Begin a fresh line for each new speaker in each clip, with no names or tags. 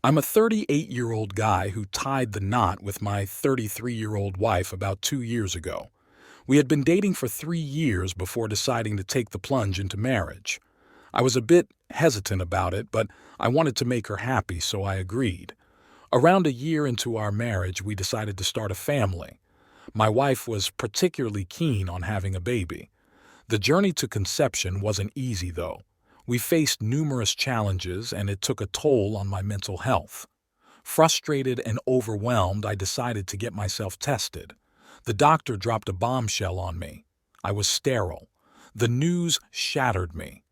I'm a 38-year-old guy who tied the knot with my 33-year-old wife about 2 years ago. We had been dating for 3 years before deciding to take the plunge into marriage. I was a bit hesitant about it, but I wanted to make her happy, so I agreed. Around a year into our marriage, we decided to start a family. My wife was particularly keen on having a baby. The journey to conception wasn't easy, though. We faced numerous challenges, and it took a toll on my mental health. Frustrated and overwhelmed, I decided to get myself tested. The doctor dropped a bombshell on me. I was sterile. The news shattered me.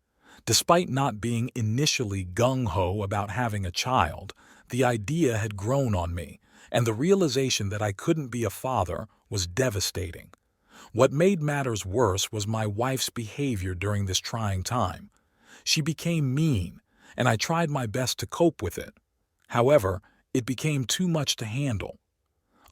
Despite not being initially gung-ho about having a child, the idea had grown on me, and the realization that I couldn't be a father was devastating. What made matters worse was my wife's behavior during this trying time. She became mean, and I tried my best to cope with it. However, it became too much to handle.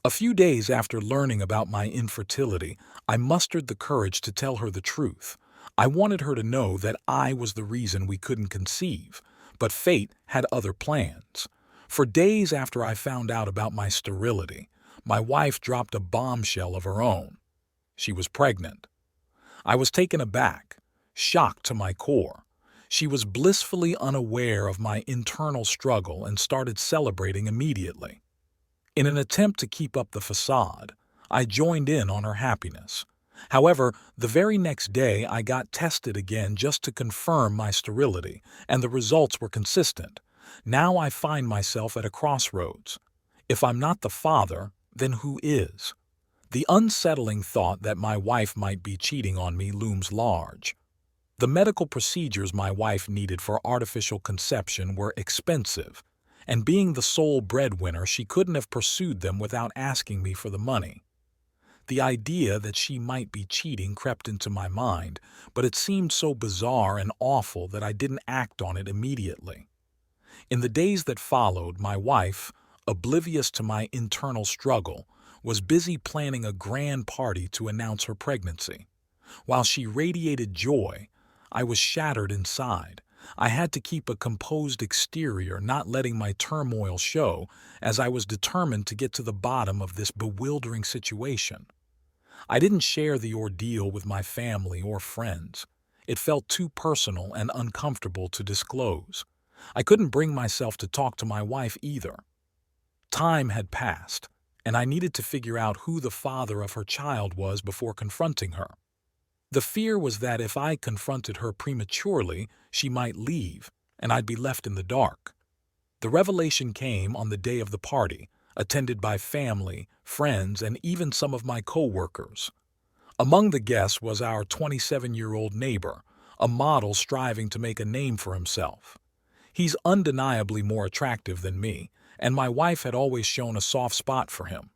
A few days after learning about my infertility, I mustered the courage to tell her the truth. I wanted her to know that I was the reason we couldn't conceive, but fate had other plans. For days after I found out about my sterility, my wife dropped a bombshell of her own. She was pregnant. I was taken aback, shocked to my core. She was blissfully unaware of my internal struggle and started celebrating immediately. In an attempt to keep up the facade, I joined in on her happiness. However, the very next day I got tested again just to confirm my sterility, and the results were consistent. Now I find myself at a crossroads. If I'm not the father, then who is? The unsettling thought that my wife might be cheating on me looms large. The medical procedures my wife needed for artificial conception were expensive, and being the sole breadwinner, she couldn't have pursued them without asking me for the money. The idea that she might be cheating crept into my mind, but it seemed so bizarre and awful that I didn't act on it immediately. In the days that followed, my wife, oblivious to my internal struggle, was busy planning a grand party to announce her pregnancy. While she radiated joy, I was shattered inside. I had to keep a composed exterior, not letting my turmoil show, as I was determined to get to the bottom of this bewildering situation. I didn't share the ordeal with my family or friends. It felt too personal and uncomfortable to disclose. I couldn't bring myself to talk to my wife either. Time had passed, and I needed to figure out who the father of her child was before confronting her. The fear was that if I confronted her prematurely, she might leave, and I'd be left in the dark. The revelation came on the day of the party, attended by family, friends, and even some of my co-workers. Among the guests was our 27-year-old neighbor, a model striving to make a name for himself. He's undeniably more attractive than me, and my wife had always shown a soft spot for him.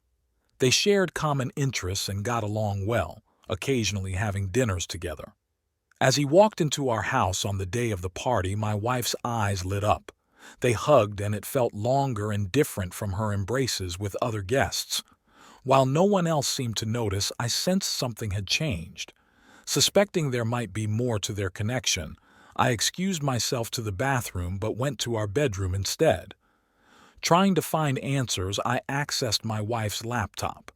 They shared common interests and got along well, occasionally having dinners together. As he walked into our house on the day of the party, my wife's eyes lit up. They hugged, and it felt longer and different from her embraces with other guests. While no one else seemed to notice, I sensed something had changed. Suspecting there might be more to their connection, I excused myself to the bathroom but went to our bedroom instead. Trying to find answers, I accessed my wife's laptop.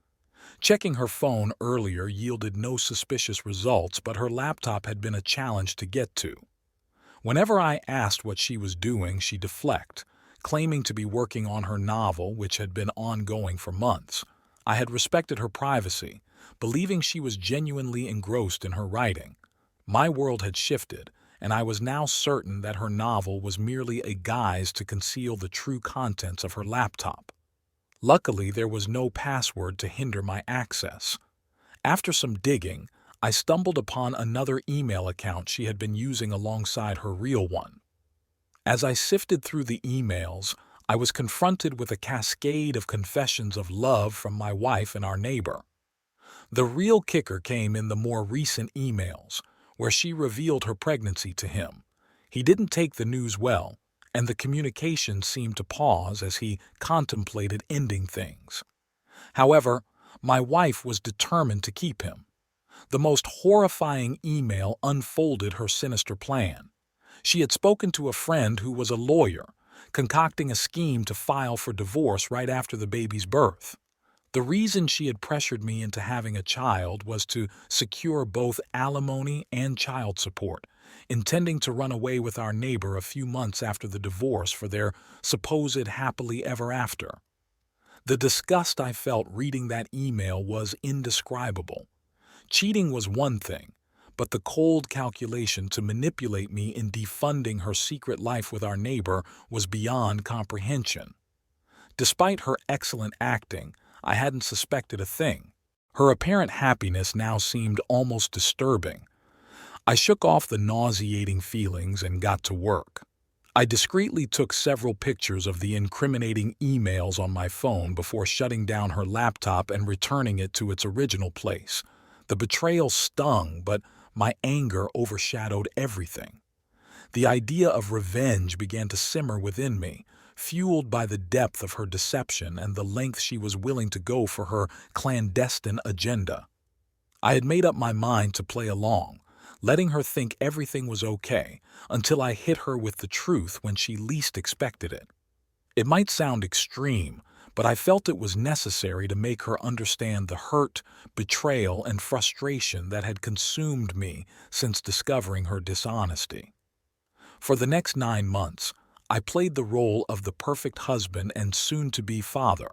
Checking her phone earlier yielded no suspicious results, but her laptop had been a challenge to get to. Whenever I asked what she was doing, she'd deflect, claiming to be working on her novel, which had been ongoing for months. I had respected her privacy, believing she was genuinely engrossed in her writing. My world had shifted, and I was now certain that her novel was merely a guise to conceal the true contents of her laptop. Luckily, there was no password to hinder my access. After some digging, I stumbled upon another email account she had been using alongside her real one. As I sifted through the emails, I was confronted with a cascade of confessions of love from my wife and our neighbor. The real kicker came in the more recent emails, where she revealed her pregnancy to him. He didn't take the news well, and the communication seemed to pause as he contemplated ending things. However, my wife was determined to keep him. The most horrifying email unfolded her sinister plan. She had spoken to a friend who was a lawyer, concocting a scheme to file for divorce right after the baby's birth. The reason she had pressured me into having a child was to secure both alimony and child support, intending to run away with our neighbor a few months after the divorce for their supposed happily ever after. The disgust I felt reading that email was indescribable. Cheating was one thing, but the cold calculation to manipulate me in defunding her secret life with our neighbor was beyond comprehension. Despite her excellent acting, I hadn't suspected a thing. Her apparent happiness now seemed almost disturbing. I shook off the nauseating feelings and got to work. I discreetly took several pictures of the incriminating emails on my phone before shutting down her laptop and returning it to its original place. The betrayal stung, but my anger overshadowed everything. The idea of revenge began to simmer within me, fueled by the depth of her deception and the length she was willing to go for her clandestine agenda. I had made up my mind to play along, letting her think everything was okay, until I hit her with the truth when she least expected it. It might sound extreme, but I felt it was necessary to make her understand the hurt, betrayal, and frustration that had consumed me since discovering her dishonesty. For the next 9 months, I played the role of the perfect husband and soon-to-be father.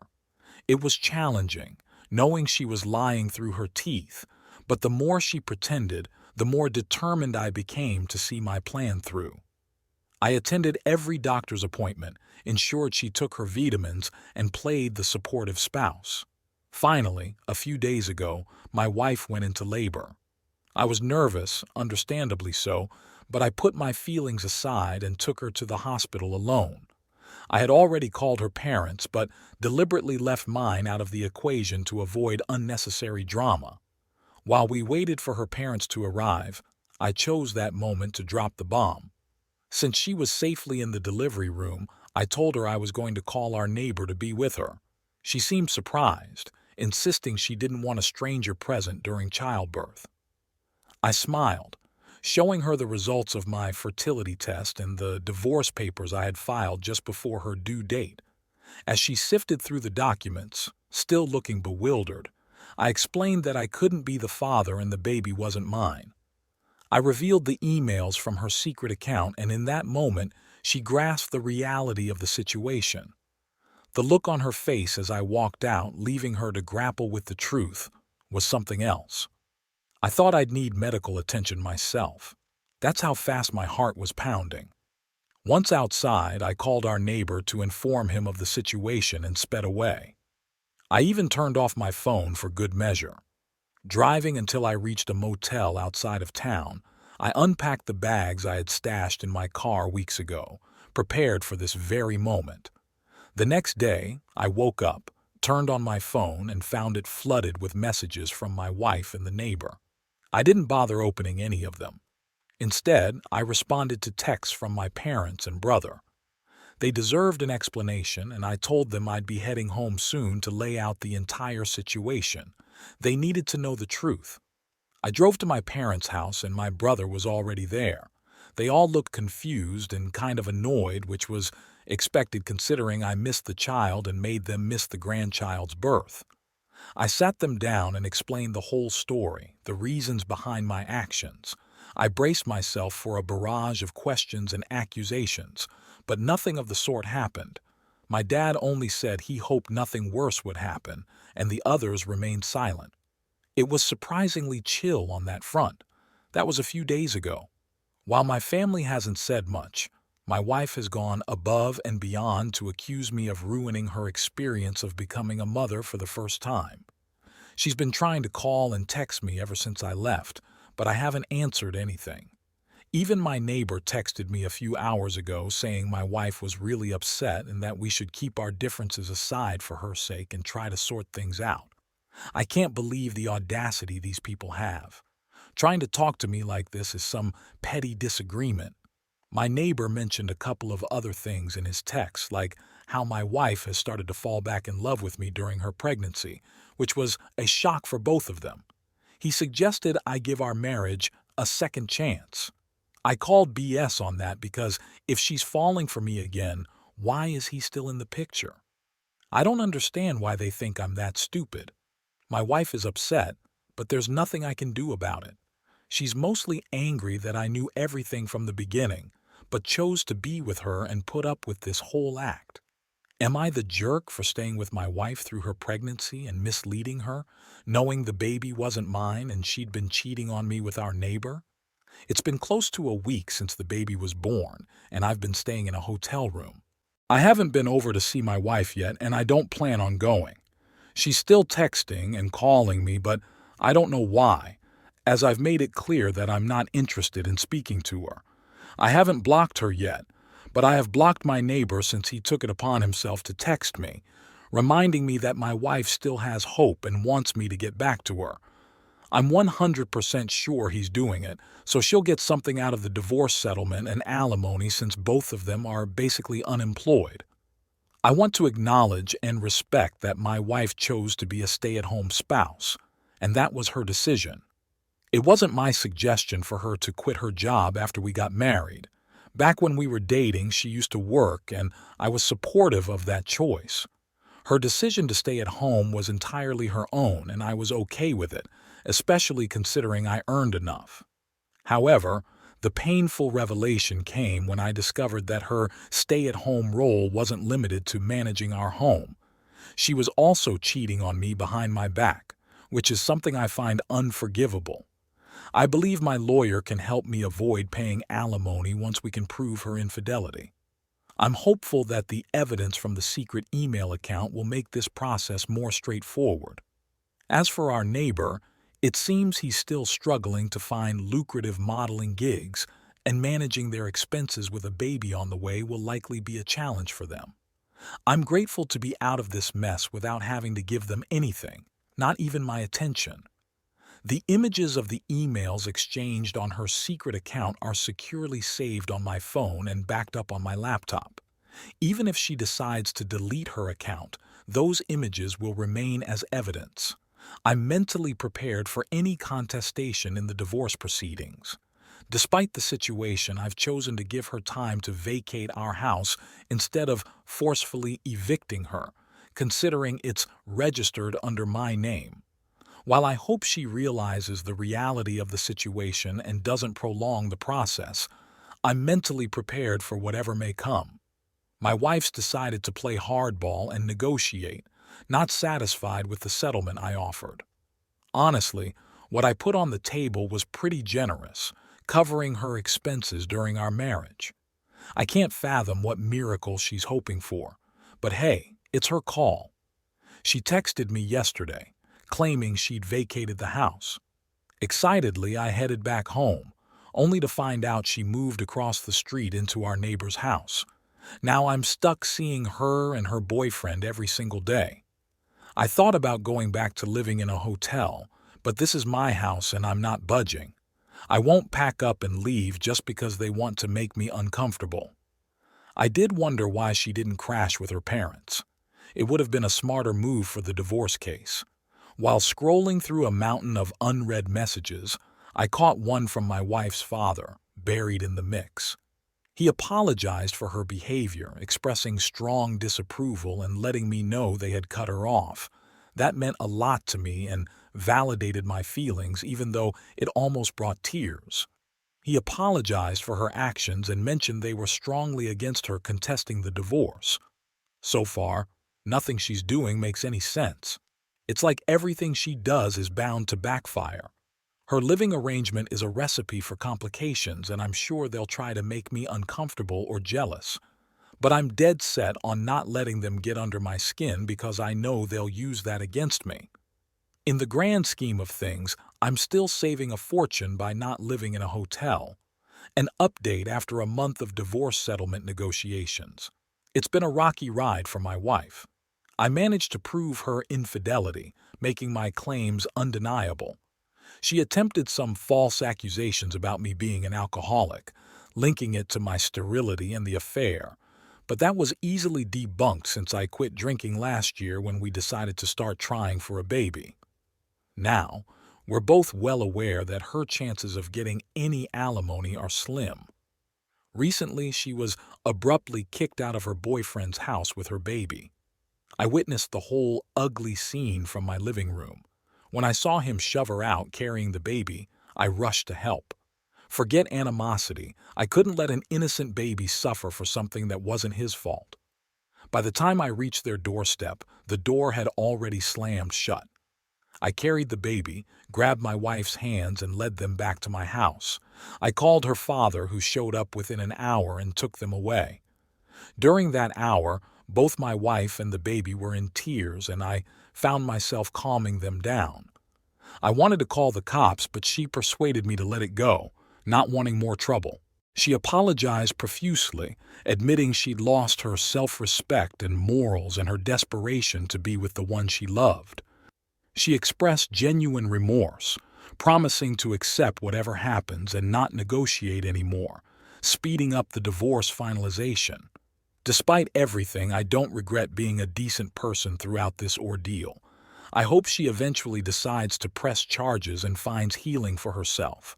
It was challenging, knowing she was lying through her teeth, but the more she pretended, the more determined I became to see my plan through. I attended every doctor's appointment, ensured she took her vitamins, and played the supportive spouse. Finally, a few days ago, my wife went into labor. I was nervous, understandably so, but I put my feelings aside and took her to the hospital alone. I had already called her parents, but deliberately left mine out of the equation to avoid unnecessary drama. While we waited for her parents to arrive, I chose that moment to drop the bomb. Since she was safely in the delivery room, I told her I was going to call our neighbor to be with her. She seemed surprised, insisting she didn't want a stranger present during childbirth. I smiled, showing her the results of my fertility test and the divorce papers I had filed just before her due date. As she sifted through the documents, still looking bewildered, I explained that I couldn't be the father and the baby wasn't mine. I revealed the emails from her secret account, and in that moment, she grasped the reality of the situation. The look on her face as I walked out, leaving her to grapple with the truth, was something else. I thought I'd need medical attention myself. That's how fast my heart was pounding. Once outside, I called our neighbor to inform him of the situation and sped away. I even turned off my phone for good measure. Driving until I reached a motel outside of town, I unpacked the bags I had stashed in my car weeks ago, prepared for this very moment. The next day, I woke up, turned on my phone, and found it flooded with messages from my wife and the neighbor. I didn't bother opening any of them. Instead, I responded to texts from my parents and brother. They deserved an explanation, and I told them I'd be heading home soon to lay out the entire situation. They needed to know the truth. I drove to my parents' house, and my brother was already there. They all looked confused and kind of annoyed, which was expected considering I missed the child and made them miss the grandchild's birth. I sat them down and explained the whole story, the reasons behind my actions. I braced myself for a barrage of questions and accusations, but nothing of the sort happened. My dad only said he hoped nothing worse would happen, and the others remained silent. It was surprisingly chill on that front. That was a few days ago. While my family hasn't said much, my wife has gone above and beyond to accuse me of ruining her experience of becoming a mother for the first time. She's been trying to call and text me ever since I left, but I haven't answered anything. Even my neighbor texted me a few hours ago saying my wife was really upset and that we should keep our differences aside for her sake and try to sort things out. I can't believe the audacity these people have. Trying to talk to me like this is some petty disagreement. My neighbor mentioned a couple of other things in his text, like how my wife has started to fall back in love with me during her pregnancy, which was a shock for both of them. He suggested I give our marriage a second chance. I called BS on that because if she's falling for me again, Why is he still in the picture? I don't understand why they think I'm that stupid. My wife is upset, but there's nothing I can do about it. She's mostly angry that I knew everything from the beginning, but chose to be with her and put up with this whole act. Am I the jerk for staying with my wife through her pregnancy and misleading her, knowing the baby wasn't mine and she'd been cheating on me with our neighbor? It's been close to a week since the baby was born, and I've been staying in a hotel room. I haven't been over to see my wife yet, and I don't plan on going. She's still texting and calling me, but I don't know why, as I've made it clear that I'm not interested in speaking to her. I haven't blocked her yet, but I have blocked my neighbor since he took it upon himself to text me, reminding me that my wife still has hope and wants me to get back to her. I'm 100% sure he's doing it, so she'll get something out of the divorce settlement and alimony since both of them are basically unemployed. I want to acknowledge and respect that my wife chose to be a stay-at-home spouse, and that was her decision. It wasn't my suggestion for her to quit her job after we got married. Back when we were dating, she used to work, and I was supportive of that choice. Her decision to stay at home was entirely her own, and I was okay with it, especially considering I earned enough. However, the painful revelation came when I discovered that her stay-at-home role wasn't limited to managing our home. She was also cheating on me behind my back, which is something I find unforgivable. I believe my lawyer can help me avoid paying alimony once we can prove her infidelity. I'm hopeful that the evidence from the secret email account will make this process more straightforward. As for our neighbor, it seems he's still struggling to find lucrative modeling gigs, and managing their expenses with a baby on the way will likely be a challenge for them. I'm grateful to be out of this mess without having to give them anything, not even my attention. The images of the emails exchanged on her secret account are securely saved on my phone and backed up on my laptop. Even if she decides to delete her account, those images will remain as evidence. I'm mentally prepared for any contestation in the divorce proceedings. Despite the situation, I've chosen to give her time to vacate our house instead of forcefully evicting her, considering it's registered under my name. While I hope she realizes the reality of the situation and doesn't prolong the process, I'm mentally prepared for whatever may come. My wife's decided to play hardball and negotiate, not satisfied with the settlement I offered. Honestly, what I put on the table was pretty generous, covering her expenses during our marriage. I can't fathom what miracle she's hoping for, but hey, it's her call. She texted me yesterday, claiming she'd vacated the house. Excitedly, I headed back home, only to find out she moved across the street into our neighbor's house. Now I'm stuck seeing her and her boyfriend every single day. I thought about going back to living in a hotel, but this is my house and I'm not budging. I won't pack up and leave just because they want to make me uncomfortable. I did wonder why she didn't crash with her parents. It would have been a smarter move for the divorce case. While scrolling through a mountain of unread messages, I caught one from my wife's father, buried in the mix. He apologized for her behavior, expressing strong disapproval and letting me know they had cut her off. That meant a lot to me and validated my feelings, even though it almost brought tears. He apologized for her actions and mentioned they were strongly against her contesting the divorce. So far, nothing she's doing makes any sense. It's like everything she does is bound to backfire. Her living arrangement is a recipe for complications, and I'm sure they'll try to make me uncomfortable or jealous. But I'm dead set on not letting them get under my skin because I know they'll use that against me. In the grand scheme of things, I'm still saving a fortune by not living in a hotel. An update after a month of divorce settlement negotiations. It's been a rocky ride for my wife. I managed to prove her infidelity, making my claims undeniable. She attempted some false accusations about me being an alcoholic, linking it to my sterility and the affair, but that was easily debunked since I quit drinking last year when we decided to start trying for a baby. Now, we're both well aware that her chances of getting any alimony are slim. Recently, she was abruptly kicked out of her boyfriend's house with her baby. I witnessed the whole ugly scene from my living room. When I saw him shove her out carrying the baby, I rushed to help. Forget animosity, I couldn't let an innocent baby suffer for something that wasn't his fault. By the time I reached their doorstep, the door had already slammed shut. I carried the baby, grabbed my wife's hands, and led them back to my house. I called her father, who showed up within an hour and took them away. During that hour, both my wife and the baby were in tears, and I found myself calming them down. I wanted to call the cops, but she persuaded me to let it go, not wanting more trouble. She apologized profusely, admitting she'd lost her self-respect and morals and her desperation to be with the one she loved. She expressed genuine remorse, promising to accept whatever happens and not negotiate anymore, speeding up the divorce finalization. Despite everything, I don't regret being a decent person throughout this ordeal. I hope she eventually decides to press charges and finds healing for herself.